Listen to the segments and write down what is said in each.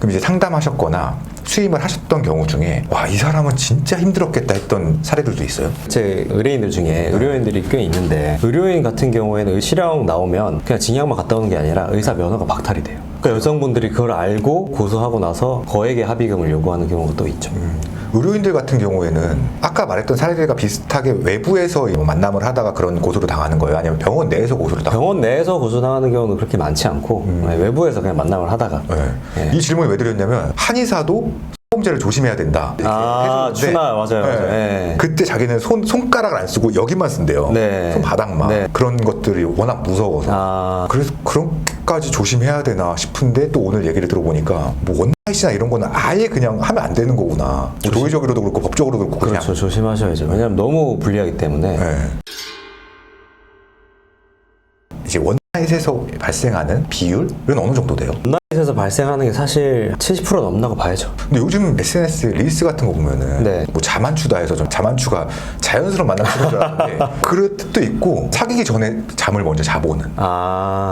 그럼 이제 상담하셨거나 수임을 하셨던 경우 중에 와, 이 사람은 진짜 힘들었겠다 했던 사례들도 있어요? 제 의뢰인들 중에 의료인들이 꽤 있는데, 의료인 같은 경우에는 실형 나오면 그냥 징역만 갔다 오는 게 아니라 의사 면허가 박탈이 돼요. 그러니까 여성분들이 그걸 알고 고소하고 나서 거액의 합의금을 요구하는 경우가 또 있죠. 의료인들 같은 경우에는 아까 말했던 사례들과 비슷하게 외부에서 만남을 하다가 그런 고소를 당하는 거예요? 아니면 병원 내에서 고소를 당하는 병원 내에서 고소당하는 경우는 그렇게 많지 않고 외부에서 그냥 만남을 하다가. 거예요? 네. 이 질문을 왜 드렸냐면 한의사도 성범죄를 조심해야 된다 이렇게 해주는데 추나 맞아요. 네. 네. 그때 자기는 손가락을 안 쓰고 여기만 쓴대요. 네. 손바닥만. 네. 그런 것들이 워낙 무서워서 그래서 그렇게까지 조심해야 되나 싶은데 또 오늘 얘기를 들어보니까 뭐 원나잇이나 이런 거는 아예 그냥 하면 안 되는 거구나. 도의적으로도 그렇고 법적으로도 그렇고 그냥. 그렇죠. 조심하셔야죠. 왜냐하면 너무 불리하기 때문에. 네. 이제 원나잇에서 발생하는 비율은 어느 정도 돼요? 원나잇에서 발생하는 게 사실 70% 넘나고 봐야죠. 근데 요즘 SNS 릴스 같은 거 보면은 네. 뭐 자만추다 해서 좀 자만추가 자연스러운 만남 쓰는 줄 알았는데 그럴 뜻도 있고 사귀기 전에 잠을 먼저 자보는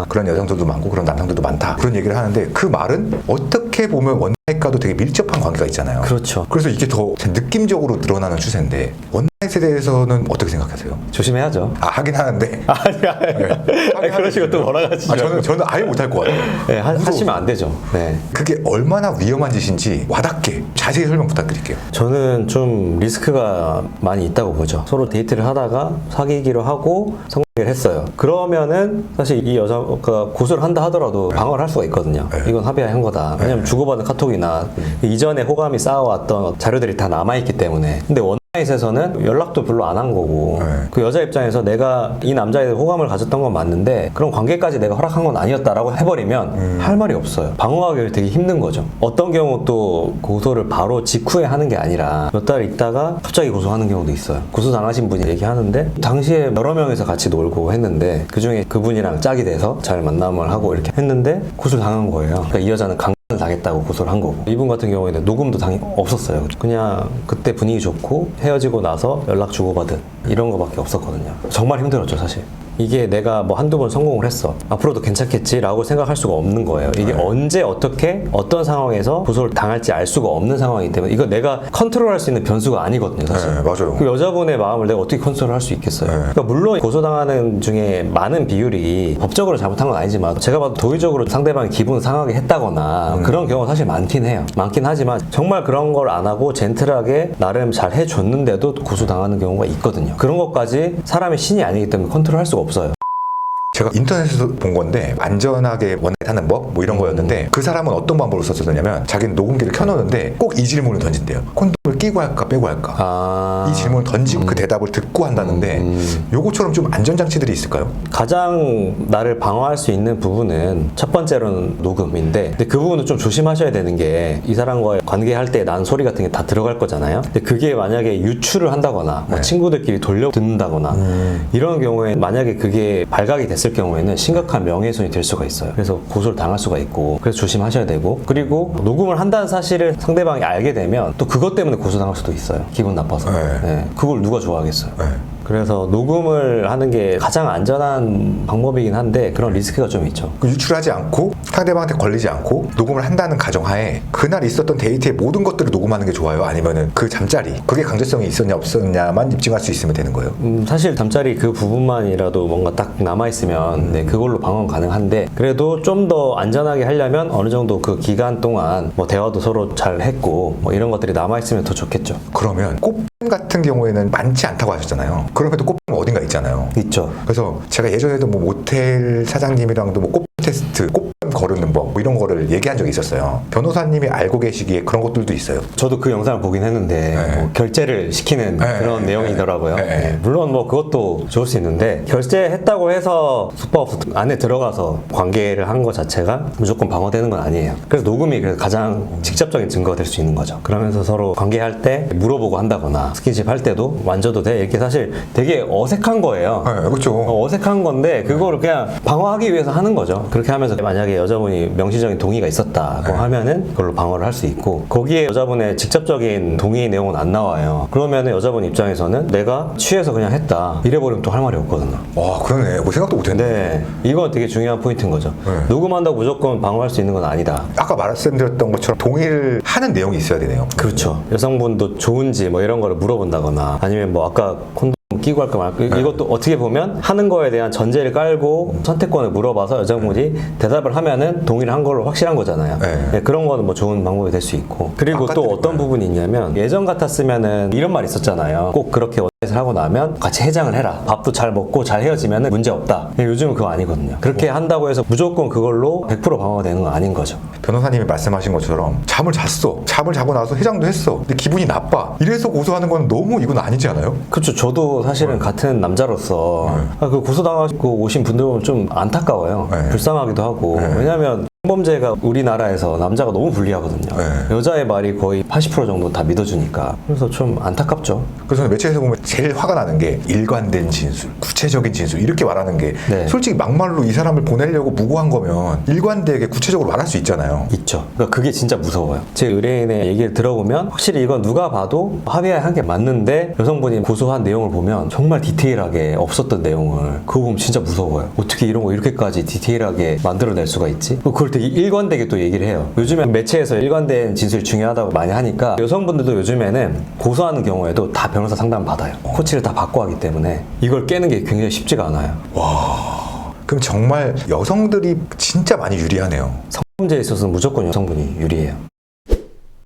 그런 여성들도 많고 그런 남성들도 많다 그런 얘기를 하는데, 그 말은 어떻게 보면 원나잇과도 되게 밀접한 관계가 있잖아요. 그렇죠. 그래서 이게 더 느낌적으로 늘어나는 추세인데 원나잇에 대해서는 어떻게 생각하세요? 조심해야죠. 하긴 하는데 아니, 그러시고 또 몰아가지고. 저는 아예 못할 것 같아요. 네, 하시면 안 되죠. 네. 그게 얼마나 위험한 짓인지 와닿게 자세히 설명 부탁드릴게요. 저는 좀 리스크가 많이 있다고 보죠. 서로 데이트를 하다가 사귀기로 하고 성공을 했어요. 그러면은 사실 이 여자가 고소를 한다 하더라도 방어를 할 수가 있거든요. 이건 합의한 거다. 왜냐면 주고받은 카톡이나 이전에 호감이 쌓아왔던 자료들이 다 남아있기 때문에. 근데 원나잇에서는 연락도 별로 안 한 거고 그 여자 입장에서 내가 이 남자에 대해 호감을 가졌던 건 맞는데 그런 관계까지 내가 허락한 건 아니었다라고 해버리면 할 말이 없어요. 방어하기 되게 힘든 거죠. 어떤 경우 또 고소를 바로 직후에 하는 게 아니라 몇 달 있다가 갑자기 고소하는 경우도 있어요. 고소 당하신 분이 얘기하는데 당시에 여러 명이서 같이 놀고 했는데 그중에 그분이랑 짝이 돼서 잘 만남을 하고 이렇게 했는데 고소를 당한 거예요. 그러니까 이 여자는 당했다고 고소를 한 거고, 이분 같은 경우에는 녹음도 없었어요. 그냥 그때 분위기 좋고 헤어지고 나서 연락 주고받은 이런 거밖에 없었거든요. 정말 힘들었죠 사실. 이게 내가 뭐 한두 번 성공을 했어, 앞으로도 괜찮겠지라고 생각할 수가 없는 거예요. 이게 언제 어떻게 어떤 상황에서 고소를 당할지 알 수가 없는 상황이기 때문에 이거 내가 컨트롤할 수 있는 변수가 아니거든요 사실. 네, 맞아요. 그 여자분의 마음을 내가 어떻게 컨트롤할 수 있겠어요. 그러니까 물론 고소당하는 중에 많은 비율이 법적으로 잘못한 건 아니지만 제가 봐도 도의적으로 상대방이 기분을 상하게 했다거나 그런 경우가 사실 많긴 해요. 많긴 하지만 정말 그런 걸 안 하고 젠틀하게 나름 잘 해줬는데도 고소당하는 경우가 있거든요. 그런 것까지 사람이 신이 아니기 때문에 컨트롤할 수가 없어요. 제가 인터넷에서 본 건데 안전하게 원나잇 하는 법 뭐 이런 거였는데 그 사람은 어떤 방법을 썼었냐면 자기는 녹음기를 켜놓는데 꼭 이 질문을 던진대요. 콘돔을 끼고 할까 빼고 할까? 이 질문을 던지고 그 대답을 듣고 한다는데 요거처럼 좀 안전장치들이 있을까요? 가장 나를 방어할 수 있는 부분은 첫 번째로는 녹음인데, 근데 그 부분은 좀 조심하셔야 되는 게 이 사람과의 관계할 때 난 소리 같은 게 다 들어갈 거잖아요. 근데 그게 만약에 유출을 한다거나 뭐 친구들끼리 돌려 듣는다거나 이런 경우에 만약에 그게 발각이 됐을 경우에는 심각한 명예훼손이 될 수가 있어요. 그래서 고소를 당할 수가 있고, 그래서 조심하셔야 되고, 그리고 녹음을 한다는 사실을 상대방이 알게 되면 또 그것 때문에 고소당할 수도 있어요. 기분 나빠서. 네. 그걸 누가 좋아하겠어요. 그래서 녹음을 하는 게 가장 안전한 방법이긴 한데 그런 리스크가 좀 있죠. 유출하지 않고 상대방한테 걸리지 않고 녹음을 한다는 가정하에 그날 있었던 데이트의 모든 것들을 녹음하는 게 좋아요? 아니면은 그 잠자리 그게 강제성이 있었냐 없었냐만 입증할 수 있으면 되는 거예요? 사실 잠자리 그 부분만이라도 뭔가 딱 남아있으면 네, 그걸로 방어는 가능한데, 그래도 좀 더 안전하게 하려면 어느 정도 그 기간 동안 뭐 대화도 서로 잘 했고 뭐 이런 것들이 남아있으면 더 좋겠죠. 그러면 꽃뱀 같은 경우에는 많지 않다고 하셨잖아요. 그럼에도 꽃뱀 어딘가 있잖아요. 있죠. 그래서 제가 예전에도 뭐 모텔 사장님이랑도 뭐 꽃뱀 테스트, 꽃뱀 거르는 법 뭐 이런 거를 얘기한 적이 있었어요. 변호사님이 알고 계시기에 그런 것들도 있어요. 저도 그 영상을 보긴 했는데 뭐 결제를 시키는 그런 내용이더라고요. 물론 뭐 그것도 좋을 수 있는데 결제했다고 해서 숙박업소 안에 들어가서 관계를 한 것 자체가 무조건 방어되는 건 아니에요. 그래서 녹음이 가장 직접적인 증거가 될 수 있는 거죠. 그러면서 서로 관계할 때 물어보고 한다거나 스킨십 할 때도 만져도 돼? 이렇게 사실 되게 어색한 거예요. 그렇죠. 어색한 건데 그거를 그냥 방어하기 위해서 하는 거죠. 그렇게 하면서 만약에 여자분이 명시적인 동의가 있었다고 하면은 그걸로 방어를 할 수 있고, 거기에 여자분의 직접적인 동의 내용은 안 나와요. 그러면은 여자분 입장에서는 내가 취해서 그냥 했다 이래버리면 또 할 말이 없거든요. 와, 그런 그러네. 뭐 생각도 못했네. 네, 이건 되게 중요한 포인트인 거죠. 네. 녹음한다고 무조건 방어할 수 있는 건 아니다. 아까 말씀드렸던 것처럼 동의를 하는 내용이 있어야 되네요. 그렇죠. 여성분도 좋은지 뭐 이런 거를 물어본다거나 아니면 뭐 아까 콘돔 끼고 할까 말까 이것도 어떻게 보면 하는 거에 대한 전제를 깔고 선택권을 물어봐서 여성분이 대답을 하면은 동의를 한 걸로 확실한 거잖아요. 네. 네, 그런 거는 뭐 좋은 방법이 될 수 있고 그리고 또 어떤 부분이 있냐면 예전 같았으면은 이런 말 있었잖아요. 꼭 그렇게 원샷을 하고 나면 같이 해장을 해라. 밥도 잘 먹고 잘 헤어지면은 문제 없다. 근데 요즘은 그거 아니거든요. 그렇게 한다고 해서 무조건 그걸로 100% 방어가 되는 건 아닌 거죠. 변호사님이 말씀하신 것처럼 잠을 잤어. 잠을 자고 나서 해장도 했어. 근데 기분이 나빠. 이래서 고소하는 건 너무 이건 아니지 않아요? 그렇죠. 저도 사실은 같은 남자로서 그 고소당하고 오신 분들 보면 좀 안타까워요. 네. 불쌍하기도 하고. 왜냐하면 성범죄가 우리나라에서 남자가 너무 불리하거든요. 네. 여자의 말이 거의 80% 정도 다 믿어주니까. 그래서 좀 안타깝죠. 그래서 저는 매체에서 보면 제일 화가 나는 게 일관된 진술, 구체적인 진술 이렇게 말하는 게 네. 솔직히 막말로 이 사람을 보내려고 무고한 거면 일관되게 구체적으로 말할 수 있잖아요. 있죠. 그러니까 그게 진짜 무서워요. 제 의뢰인의 얘기를 들어보면 확실히 이건 누가 봐도 합의한 게 맞는데 여성분이 고소한 내용을 보면 정말 디테일하게 없었던 내용을 그거 보면 진짜 무서워요. 어떻게 이런 거 이렇게까지 디테일하게 만들어낼 수가 있지? 그걸 되게 일관되게 또 얘기를 해요. 요즘에 매체에서 일관된 진술이 중요하다고 많이 하니까 여성분들도 요즘에는 고소하는 경우에도 다 변호사 상담 받아요. 코치를 다 받고 하기 때문에 이걸 깨는 게 굉장히 쉽지가 않아요. 그럼 정말 여성들이 진짜 많이 유리하네요. 성범죄에 있어서는 무조건 여성분이 유리해요.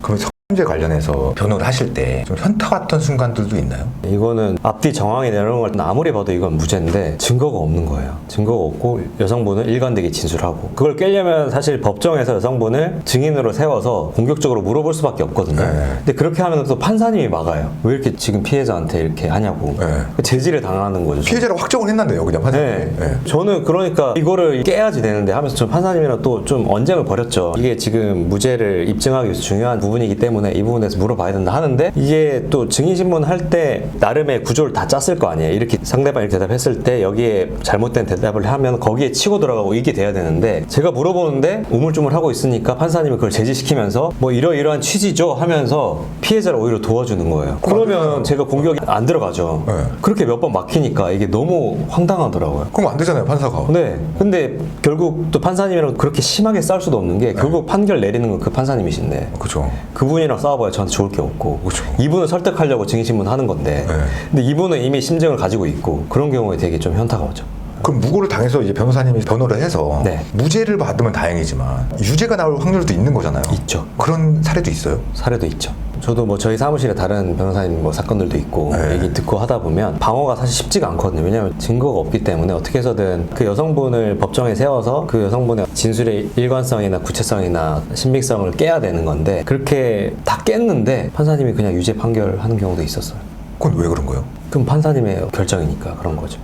그럼 성범죄 관련해서 변호를 하실 때 좀 현타 왔던 순간들도 있나요? 이거는 앞뒤 정황이 내놓은 걸 아무리 봐도 이건 무죄인데 증거가 없는 거예요. 증거가 없고 여성분은 일관되게 진술하고 그걸 깨려면 사실 법정에서 여성분을 증인으로 세워서 공격적으로 물어볼 수밖에 없거든요. 네. 근데 그렇게 하면 또 판사님이 막아요. 왜 이렇게 지금 피해자한테 이렇게 하냐고. 네. 제지를 당하는 거죠. 피해자라고 확정을 했는데요, 그냥 판사님. 네. 네. 저는 그러니까 이거를 깨야지 되는데 하면서 좀 판사님이랑 또 좀 언쟁을 벌였죠. 이게 지금 무죄를 입증하기 위해서 중요한 부분이기 때문에 이 부분에서 물어봐야 된다 하는데 이게 또 증인신문 할 때 나름의 구조를 다 짰을 거 아니에요. 이렇게 상대방이 대답했을 때 여기에 잘못된 대답을 하면 거기에 치고 들어가고 이게 돼야 되는데 제가 물어보는데 우물쭈물하고 있으니까 판사님이 그걸 제지시키면서 뭐 이러이러한 취지죠 하면서 피해자를 오히려 도와주는 거예요. 그러면 제가 공격이 안 들어가죠. 네. 그렇게 몇 번 막히니까 이게 너무 황당하더라고요. 그럼 안 되잖아요, 판사가. 네. 근데 결국 또 판사님이랑 그렇게 심하게 싸울 수도 없는 게 결국 판결 내리는 건 그 판사님이신데 그죠. 그분이랑 싸워봐야 저한테 좋을 게 없고 그쵸. 이분을 설득하려고 증인신문 하는 건데 네. 근데 이분은 이미 심증을 가지고 있고 그런 경우에 되게 좀 현타가 오죠. 그럼 무고를 당해서 이제 변호사님이 변호를 해서 네. 무죄를 받으면 다행이지만 유죄가 나올 확률도 있는 거잖아요. 있죠. 그런 사례도 있어요. 사례도 있죠. 저도 뭐 저희 사무실에 다른 변호사님 뭐 사건들도 있고 네. 얘기 듣고 하다 보면 방어가 사실 쉽지가 않거든요. 왜냐하면 증거가 없기 때문에 어떻게 해서든 그 여성분을 법정에 세워서 그 여성분의 진술의 일관성이나 구체성이나 신빙성을 깨야 되는 건데 그렇게 다 깼는데 판사님이 그냥 유죄 판결하는 경우도 있었어요. 그건 왜 그런 거예요? 그럼 판사님의 결정이니까 그런 거죠.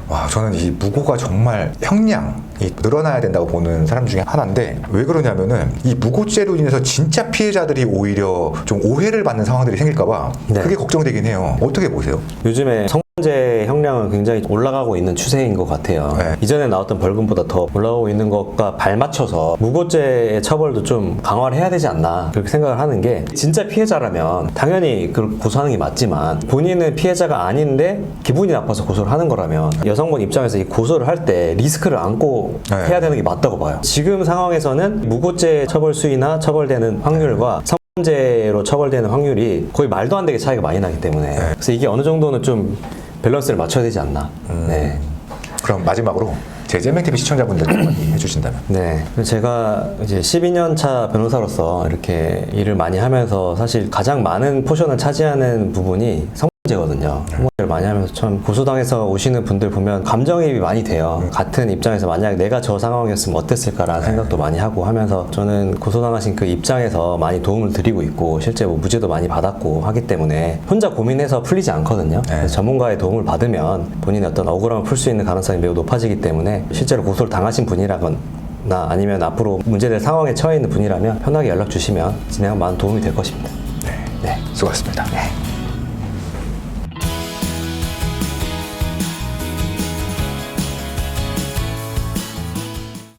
와, 저는 이 무고가 정말 형량이 늘어나야 된다고 보는 사람 중에 하나인데 왜 그러냐면은 이 무고죄로 인해서 진짜 피해자들이 오히려 좀 오해를 받는 상황들이 생길까봐 네. 그게 걱정되긴 해요. 어떻게 보세요? 요즘에 성범죄 형량은 굉장히 올라가고 있는 추세인 것 같아요. 네. 이전에 나왔던 벌금보다 더 올라가고 있는 것과 발맞춰서 무고죄의 처벌도 좀 강화를 해야 되지 않나 그렇게 생각을 하는 게 진짜 피해자라면 당연히 그걸 고소하는 게 맞지만 본인은 피해자가 아닌데 기분이 나빠서 고소를 하는 거라면 여성분 입장에서 이 고소를 할 때 리스크를 안고 네. 해야 되는 게 맞다고 봐요. 지금 상황에서는 무고죄 처벌 수위나 처벌되는 확률과 성범죄로 처벌되는 확률이 거의 말도 안 되게 차이가 많이 나기 때문에 그래서 이게 어느 정도는 좀 밸런스를 맞춰야 되지 않나. 네. 그럼 마지막으로 제 잼맹TV 시청자분들 한마디 해주신다면. 네. 제가 이제 12년 차 변호사로서 이렇게 일을 많이 하면서 사실 가장 많은 포션을 차지하는 부분이 성범죄거든요. 성범죄를 많이 하면서 참 고소당해서 오시는 분들 보면 감정이입이 많이 돼요. 같은 입장에서 만약 내가 저 상황이었으면 어땠을까라는 생각도 많이 하고 하면서 저는 고소당하신 그 입장에서 많이 도움을 드리고 있고 실제 뭐 무죄도 많이 받았고 하기 때문에 혼자 고민해서 풀리지 않거든요. 그래서 전문가의 도움을 받으면 본인의 어떤 억울함을 풀 수 있는 가능성이 매우 높아지기 때문에 실제로 고소를 당하신 분이라거나 아니면 앞으로 문제될 상황에 처해 있는 분이라면 편하게 연락 주시면 진행하면 많은 도움이 될 것입니다. 네. 수고하셨습니다. 네.